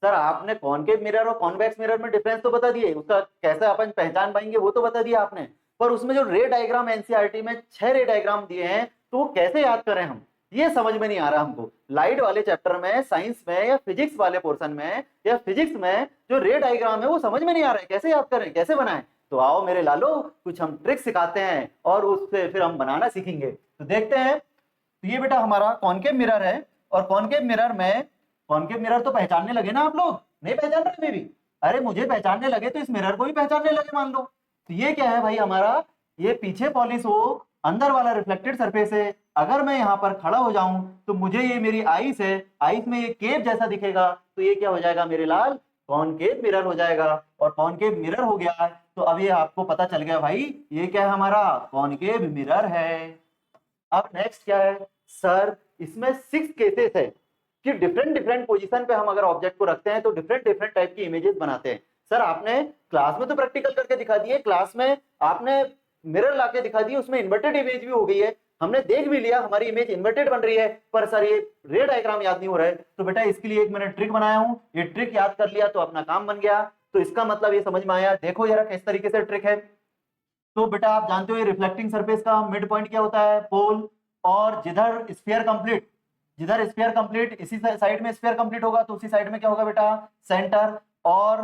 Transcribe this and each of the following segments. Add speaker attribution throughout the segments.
Speaker 1: Sir आपने concave mirror और convex mirror में डिफरेंस तो बता दिए, उसका कैसे अपन पहचान पाएंगे वो तो बता दिया आपने, पर उसमें जो रे डायग्राम एनसीईआरटी में 6 रे डायग्राम दिए हैं तो वो कैसे याद करें हम, ये समझ में नहीं आ रहा हमको। लाइट वाले चैप्टर में, साइंस में या फिजिक्स वाले पोर्शन में या फिजिक्स में जो रे डायग्राम है वो समझ में नहीं आ रहा है, कैसे याद करें, कैसे बनाएं। तो आओ मेरे लालो कुछ हम ट्रिक सिखाते हैं और उससे फिर हम बनाना सीखेंगे। तो देखते हैं। तो ये बेटा हमारा कॉनकेव मिरर है, और कॉनकेव मिरर में, कॉनकेव मिरर तो पहचानने लगे ना आप लोग, नहीं पहचान रहे भी? अरे मुझे पहचानने लगे तो इस मिरर को भी पहचानने लगे मान लो। तो ये क्या है भाई हमारा, ये पीछे पॉलिश हो, अंदर वाला रिफ्लेक्टेड सरफेस है। अगर मैं यहाँ पर खड़ा हो जाऊं तो मुझे ये मेरी आईज है, आईज में ये केव जैसा दिखेगा, तो ये क्या हो जाएगा मेरे लाल, कॉनकेव मिरर हो जाएगा। और कॉनकेव मिरर हो गया तो अब ये आपको पता चल गया भाई ये क्या है हमारा, कॉनकेव मिरर है। अब नेक्स्ट क्या है सर, इसमें 6 केसेस है कि डिफरेंट डिफरेंट पोजीशन पे हम अगर ऑब्जेक्ट को रखते हैं तो डिफरेंट डिफरेंट टाइप की इमेजेस बनाते हैं। सर आपने क्लास में तो प्रैक्टिकल करके दिखा दिए, क्लास में आपने मिरर लाके दिखा दिए, उसमें इन्वर्टेड इमेज भी हो गई है, हमने देख भी लिया हमारी इमेज इन्वर्टेड बन रही है, पर सर ये रे डायग्राम याद नहीं हो रहा है। तो बेटा इसके लिए एक मैंने ट्रिक बनाया हूं, ये ट्रिक याद कर लिया तो अपना काम बन गया। तो इसका मतलब ये समझ में आया, देखो जरा किस तरीके से ट्रिक है। तो बेटा आप जानते हो ये रिफ्लेक्टिंग सरफेस का मिड पॉइंट क्या होता है, पोल, और जिधर स्फीयर कंप्लीट, जिधर स्फीयर कंप्लीट इसी साइड में स्फीयर कंप्लीट होगा तो उसी साइड में क्या होगा बेटा, सेंटर। और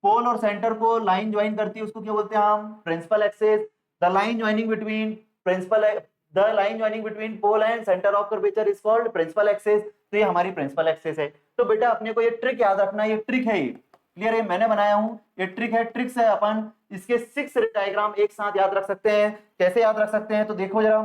Speaker 1: पोल और सेंटर को लाइन ज्वाइन करती है उसको क्या बोलते हैं हम, principal axis. The line joining between principal, the line joining between pole and centre of curvature is called principal axis. तो ये हमारी प्रिंसिपल एक्सिस है। तो बेटा अपने को ये ट्रिक याद रखना, ये ट्रिक है, ये क्लियर है, मैंने बनाया हूं, ये ट्रिक है। ट्रिक से अपन इसके 6 डायग्राम एक साथ याद रख सकते हैं। कैसे याद रख सकते हैं तो देखो जरा।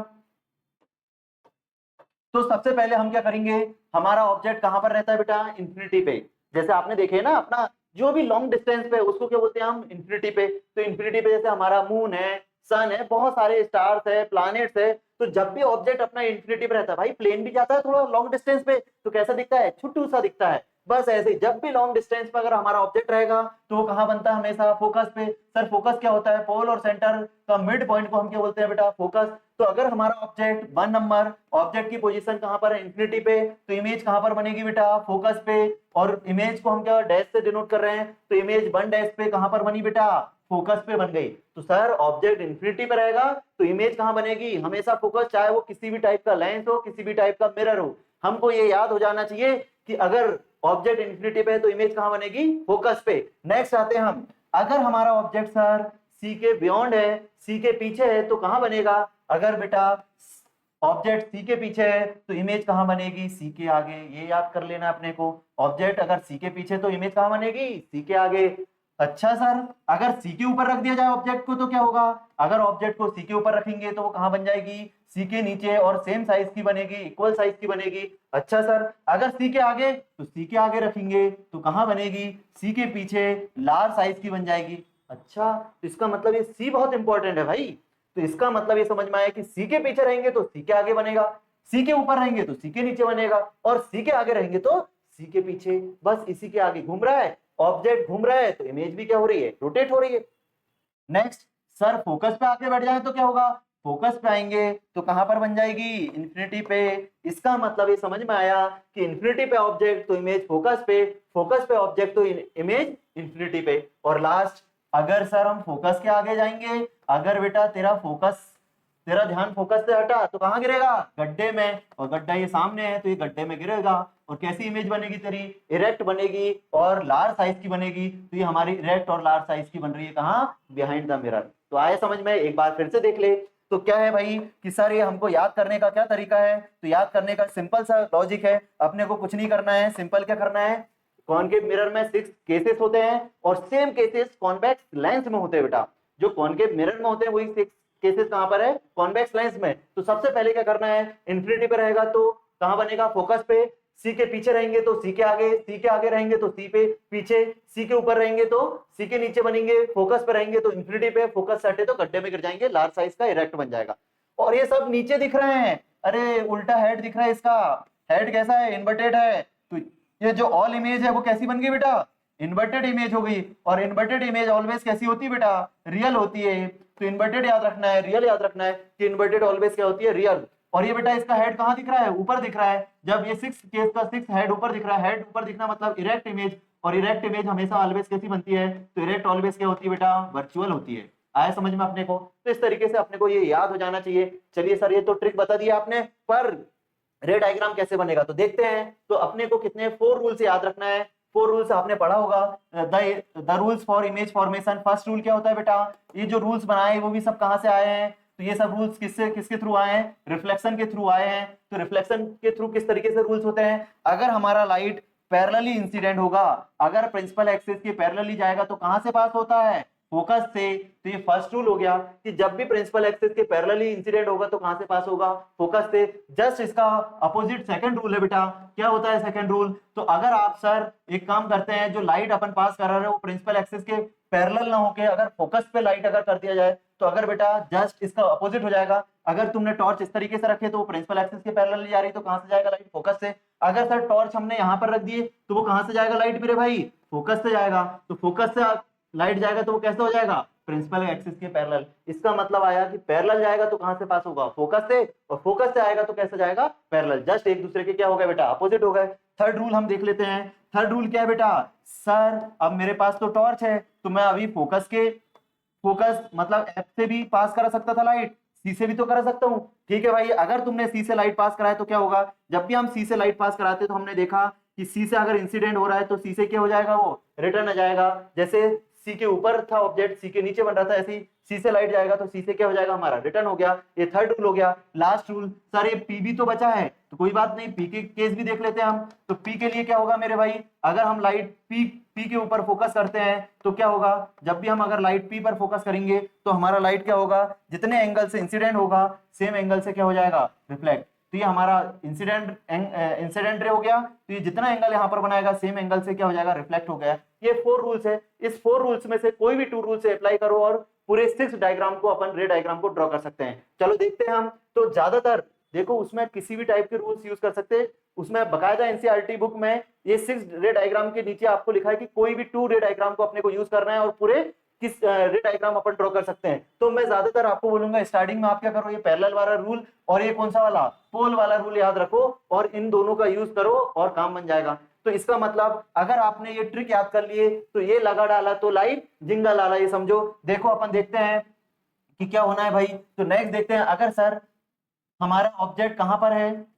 Speaker 1: तो सबसे पहले हम क्या करेंगे, हमारा ऑब्जेक्ट कहां पर रहता है बेटा, इंफिनिटी पे। जैसे आपने देखे ना अपना जो भी लॉन्ग डिस्टेंस पे उसको क्या बोलते हैं हम, इंफिनिटी पे। तो इंफिनिटी पे जैसे हमारा मून है, सन है, बहुत सारे स्टार्स है, प्लैनेट्स है। तो जब भी ऑब्जेक्ट अपना इंफिनिटी पे रहता है, भाई प्लेन भी जाता है थोड़ा लॉन्ग डिस्टेंस पे तो कैसा दिखता है, छुट्टू सा दिखता है। बस ऐसे ही जब भी लॉन्ग डिस्टेंस पे अगर हमारा ऑब्जेक्ट रहेगा तो वो कहां बनता है, हमेशा फोकस पे। सर फोकस क्या होता है, पोल और सेंटर का मिड पॉइंट को हम क्या बोलते हैं बेटा, फोकस। तो अगर हमारा ऑब्जेक्ट 1 नंबर, ऑब्जेक्ट की पोजीशन कहां पर है, इंफिनिटी पे, तो इमेज कहां पर बनेगी बेटा, फोकस पे। और इमेज को हम क्या डैश से डिनोट कर रहे हैं, तो इमेज 1 डैश पे कहां पर बनी बेटा, फोकस पे बन गई। तो सर ऑब्जेक्ट इंफिनिटी पे रहेगा तो इमेज कहां बनेगी, हमेशा फोकस, चाहे वो किसी भी टाइप का लेंस हो, किसी भी टाइप का मिरर हो। हमको ये याद हो जाना चाहिए कि अगर ऑब्जेक्ट इंफिनिटी पे है तो इमेज कहां बनेगी, फोकस पे। नेक्स्ट आते हैं हम, अगर हमारा ऑब्जेक्ट सर सी के बियॉन्ड है, सी के पीछे है तो कहां बनेगा। अगर बेटा ऑब्जेक्ट सी के पीछे है तो इमेज कहां बनेगी, सी के आगे। ये याद कर लेना अपने को, ऑब्जेक्ट अगर सी के पीछे तो इमेज कहां बनेगी, सी के आगे। अच्छा सर अगर सी के ऊपर रख दिया जाए ऑब्जेक्ट को तो क्या होगा, अगर ऑब्जेक्ट को सी के ऊपर रखेंगे तो वो कहां बन जाएगी, सी के नीचे, और सेम साइज की बनेगी, इक्वल साइज की बनेगी। अच्छा सर अगर सी के आगे, तो सी के आगे रखेंगे तो कहां बनेगी, सी के पीछे, लार्ज साइज की बन जाएगी। अच्छा तो इसका मतलब ये सी बहुत इंपॉर्टेंट है भाई। तो इसका मतलब ये समझ में आया कि सी के पीछे रहेंगे तो सी के आगे बनेगा, सी के ऊपर रहेंगे तो सी के नीचे बनेगा, और सी के आगे रहेंगे तो सी के पीछे। बस इसी के आगे घूम रहा है ऑब्जेक्ट, घूम रहा है तो इमेज भी क्या हो रही है, रोटेट हो रही है। नेक्स्ट सर फोकस पे आके बैठ जाए तो क्या होगा, फोकस पे आएंगे तो कहां पर बन जाएगी, इंफिनिटी पे। इसका मतलब ये समझ में आया कि इंफिनिटी पे ऑब्जेक्ट तो इमेज फोकस पे, फोकस पे ऑब्जेक्ट तो इमेज इंफिनिटी पे। और लास्ट, अगर सर हम फोकस के आगे जाएंगे, अगर बेटा तेरा फोकस, तेरा ध्यान फोकस से हटा तो कहां गिरेगा, गड्ढे में, और गड्ढा ये सामने है तो ये गड्ढे में गिरेगा। और कैसी इमेज बनेगी तेरी, इरेक्ट बनेगी और लार्ज साइज की बनेगी। तो ये हमारी इरेक्ट और लार्ज साइज की बन रही है कहां, बिहाइंड द मिरर। तो आए समझ में, एक बार फिर से देख ले। तो क्या है भाई कि सर ये हमको याद करने का क्या तरीका है, तो याद करने का सिंपल सा लॉजिक है, अपने को कुछ नहीं करना है, सिंपल क्या करना है, कॉनकेव मिरर में 6 केसेस होते हैं और सेम केसेस कॉन्वेक्स लेंस में होते हैं बेटा। जो कॉनकेव मिरर में होते हैं वही 6 केसेस कहां पर है, कॉन्वेक्स लेंस में। तो सबसे पहले क्या करना है, इंफिनिटी पे रहेगा तो कहां बनेगा, फोकस पे। सी के पीछे रहेंगे तो सी के आगे, सी के आगे रहेंगे तो सी पे पीछे, सी के ऊपर रहेंगे तो सी के नीचे बनेंगे, फोकस पे रहेंगे तो इंफिनिटी पे, फोकस हटे तो गड्ढे में गिर जाएंगे, लार्ज साइज का इरेक्ट बन जाएगा। और ये सब नीचे दिख रहे हैं, अरे उल्टा हेड दिख रहा है इसका, हेड कैसा है, इन्वर्टेड है। तो ये जो ऑल इमेज है वो कैसी बन गई बेटा, इन्वर्टेड इमेज हो गई। और इन्वर्टेड इमेज ऑलवेज कैसी होती है बेटा, रियल होती है। तो इन्वर्टेड याद रखना है, रियल याद रखना है कि इन्वर्टेड ऑलवेज क्या होती है, रियल। और ये बेटा इसका हेड कहां दिख रहा है, ऊपर दिख रहा है। जब ये 6 केस का 6 हेड ऊपर दिख रहा है, हेड ऊपर दिखना मतलब इरेक्ट इमेज, और इरेक्ट इमेज हमेशा ऑलवेज कैसी बनती है, तो इरेक्ट ऑलवेज क्या होती है बेटा, वर्चुअल होती है। आया समझ में अपने को? तो इस तरीके से अपने को ये याद हो जाना चाहिए। चलिए सर ये तो ट्रिक बता दिया आपने, पर रे डायग्राम कैसे बनेगा तो देखते हैं। तो अपने को कितने 4 रूल्स याद रखना है। 4 रूल्स आपने पढ़ा होगा, the rules for image formation. First rule क्या होता है बेटा, ये जो रूल्स बनाए वो भी सब कहां से आए हैं, तो ये सब रूल्स किसके थ्रू आए हैं, रिफ्लेक्शन के थ्रू आए हैं। तो रिफ्लेक्शन के थ्रू किस तरीके से रूल्स होते हैं, अगर हमारा लाइट पैरेलली इंसिडेंट होगा, अगर प्रिंसिपल एक्सिस के पैरेलली जाएगा तो कहां से पास होता है, फोकस से। तो ये फर्स्ट रूल हो गया कि जब भी प्रिंसिपल एक्सिस के पैरेलली इंसिडेंट होगा तो कहां से पास होगा, फोकस से। जस्ट इसका अपोजिट सेकंड रूल है बेटा, क्या होता है सेकंड रूल, तो अगर आप सर एक काम करते हैं, जो लाइट अपन पास कर रहे हैं वो प्रिंसिपल एक्सिस के पैरेलल ना होके अगर फोकस पे लाइट अगर कर दिया जाए, तो अगर बेटा जस्ट इसका अपोजिट हो जाएगा। अगर तुमने टॉर्च इस तरीके से रखे तो वो प्रिंसिपल एक्सिस के पैरेलल जा रही, तो कहां से जाएगा लाइट, फोकस से। अगर सर टॉर्च हमने यहां पर रख दिए तो वो कहां से जाएगा लाइट मेरे भाई, फोकस से जाएगा। तो फोकस से लाइट जाएगा तो वो कैसे हो जाएगा, प्रिंसिपल एक्सिस के पैरेलल। इसका मतलब आया कि पैरेलल जाएगा तो कहां से पास होगा, फोकस से, और फोकस से आएगा तो कैसे जाएगा, पैरेलल। जस्ट एक दूसरे के क्या हो गए बेटा, अपोजिट हो गए। थर्ड रूल हम देख लेते हैं। थर्ड रूल क्या है बेटा, सर अब मेरे पास तो टॉर्च है, तो मैं अभी फोकस मतलब एफ से भी पास करा सकता था लाइट, सी से भी तो करा सकता हूं। ठीक है भाई, अगर तुमने सी से लाइट पास कराया तो क्या होगा, जब भी हम सी से लाइट पास कराते तो हमने देखा कि सी से अगर इंसिडेंट हो रहा है तो सी से क्या हो जाएगा, वो रिटर्न आ जाएगा। जैसे सी के ऊपर था ऑब्जेक्ट, सी के नीचे बन रहा था, ऐसे ही सी से लाइट जाएगा तो सी से क्या हो जाएगा, हमारा रिटर्न हो गया। ये थर्ड रूल हो गया। लास्ट रूल, सर ये पी भी तो बचा है, तो कोई बात नहीं, पी के केस भी देख लेते हैं हम। तो पी के लिए क्या होगा मेरे भाई, अगर हम लाइट पी के ऊपर फोकस करते हैं तो क्या होगा, जब भी हम अगर लाइट पी पर फोकस करेंगे तो हमारा लाइट क्या होगा, जितने एंगल से इंसिडेंट होगा सेम एंगल से क्या हो जाएगा, रिफ्लेक्ट। तो ये हमारा इंसिडेंट रे हो गया, तो ये जितना एंगल यहाँ पर बनाएगा सेम एंगल से क्या हो जाएगा, रिफ्लेक्ट हो गया। ये 4 रूल्स है। इस 4 रूल्स में से कोई भी 2 रूल से अप्लाई करो और पूरे 6 डायग्राम को अपन रे डायग्राम को ड्रॉ कर सकते हैं। चलो देखते हैं हम। तो ज्यादातर देखो उसमें किसी भी टाइप के रूल्स यूज कर सकते हैं। उसमें बकायदा एनसीईआरटी बुक में ये 6 रे डायग्राम के नीचे आपको लिखा है कि कोई भी 2 रे डायग्राम को अपने को यूज करना है और पूरे किस रे डायग्राम अपन ड्रॉ कर सकते हैं। तो मैं ज्यादातर आपको बोलूंगा स्टार्टिंग में आप क्या करो, ये पैरेलल वाला रूल और ये कौन सा वाला, पोल वाला रूल याद रखो और इन दोनों का यूज करो और काम बन जाएगा। तो इसका मतलब अगर आपने ये ट्रिक याद कर लिए तो ये लगा डाला तो लाइट जिंगा लाला, ये समझो। देखो अपन देखते हैं कि क्या होना है भाई। तो नेक्स्ट देखते हैं, अगर सर हमारा ऑब्जेक्ट कहां पर है,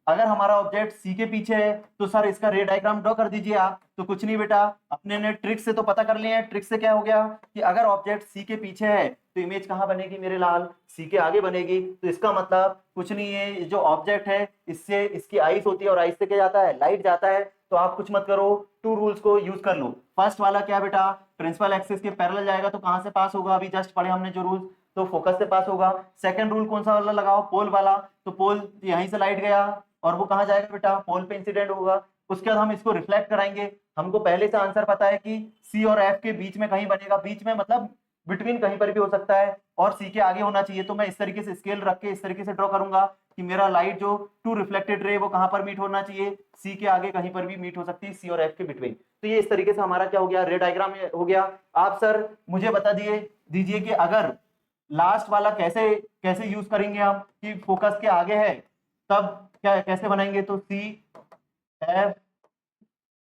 Speaker 1: अगर हमारा ऑब्जेक्ट सी के पीछे है तो सर इसका रे डायग्राम ड्रॉ कर दीजिए आप। तो कुछ नहीं बेटा, अपने ने ट्रिक से तो पता कर लिए हैं। ट्रिक से क्या हो गया कि अगर ऑब्जेक्ट सी के पीछे है तो इमेज कहां बनेगी मेरे लाल, सी के आगे बनेगी। तो इसका मतलब कुछ नहीं है, जो ऑब्जेक्ट है इससे इसकी आइस होती है और आइस से क्या जाता है, लाइट जाता है। तो आप कुछ मत करो, 2 रूल्स को यूज कर लो। फर्स्ट वाला क्या बेटा, प्रिंसिपल एक्सिस के पैरेलल जाएगा तो कहां से पास होगा, अभी जस्ट पढ़े हमने जो रूल्स, तो फोकस से पास होगा। सेकंड रूल कौन सा वाला लगाओ, पोल वाला। तो पोल यहीं से लाइट गया और वो कहां जाएगा बेटा, पोल पे इंसिडेंट होगा। उसके बाद हम इसको रिफ्लेक्ट कराएंगे। हमको पहले से आंसर पता है कि सी और एफ के बीच में कहीं बनेगा, बीच में मतलब बिटवीन कहीं पर भी हो सकता है और सी के आगे होना चाहिए। तो मैं इस तरीके से स्केल रख के इस तरीके से ड्रॉ करूंगा कि मेरा लाइट जो 2 रिफ्लेक्टेड रे वो कहां पर मीट होना चाहिए, सी के आगे कहीं पर भी मीट हो सकती है, सी और एफ के बिटवीन। तो ये इस तरीके से हमारा क्या हो गया, रे डायग्राम हो गया। आप सर मुझे बता दीजिए कि अगर लास्ट वाला कैसे कैसे यूज करेंगे हम, कि फोकस के आगे है तब क्या कैसे बनाएंगे। तो सी एफ,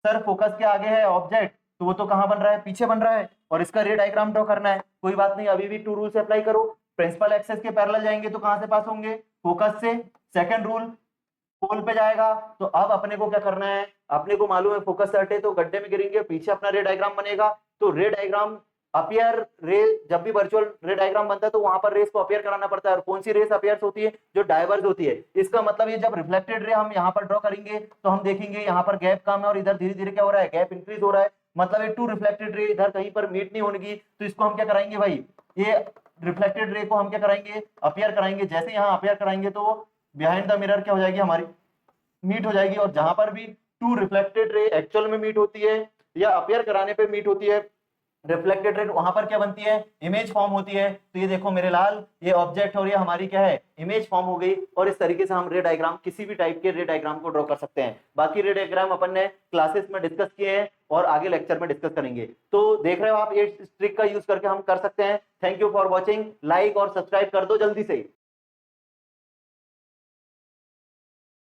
Speaker 1: सर फोकस के आगे है ऑब्जेक्ट तो वो तो कहां बन रहा है, पीछे बन रहा है, और इसका रे डायग्राम ड्रॉ करना है। कोई बात नहीं, अभी भी 2 रूल से अप्लाई करो। प्रिंसिपल एक्सिस के पैरेलल जाएंगे तो कहां से पास होंगे, फोकस से। सेकंड रूल, पोल पे जाएगा। तो अब अपने को क्या करना है, अपने को मालूम है फोकस से हटे तो गड्ढे में गिरेंगे, पीछे अपना रे डायग्राम बनेगा। तो रे डायग्राम अपियर रे, जब भी वर्चुअल रे डायग्राम बनता है तो वहां पर रेस को अपियर कराना पड़ता है। और कौन सी रेस अपियर होती है, जो डाइवर्ज होती है। इसका मतलब ये जब रिफ्लेक्टेड रे हम यहाँ पर ड्रॉ करेंगे तो हम देखेंगे यहाँ पर गैप कम है और इधर धीरे धीरे क्या हो रहा है, गैप इंक्रीज हो रहा है। मतलब ये 2 रिफ्लेक्टेड रे इधर कहीं पर मीट नहीं होगी। तो इसको हम क्या कराएंगे भाई, ये रिफ्लेक्टेड रे को हम क्या कराएंगे, अपियर कराएंगे। जैसे यहाँ अपियर कराएंगे तो बिहाइंड द मिरर क्या हो जाएगी, हमारी मीट हो जाएगी। और जहां पर भी 2 रिफ्लेक्टेड रे एक्चुअल में मीट होती है या अपियर कराने पे मीट होती है रिफ्लेक्टेड रे, वहां पर क्या बनती है, इमेज फॉर्म होती है। तो ये देखो मेरे लाल, ये ऑब्जेक्ट और ये हमारी क्या है, इमेज फॉर्म हो गई। और इस तरीके से हम रे डायग्राम, किसी भी टाइप के रे डायग्राम को ड्रॉ कर सकते हैं। बाकी रे डायग्राम अपन ने क्लासेस में डिस्कस किए हैं और आगे लेक्चर में डिस्कस करेंगे। तो देख रहे हो आप, ये ट्रिक का यूज करके हम कर सकते हैं। Thank you for watching. Like और सब्सक्राइब कर दो जल्दी से।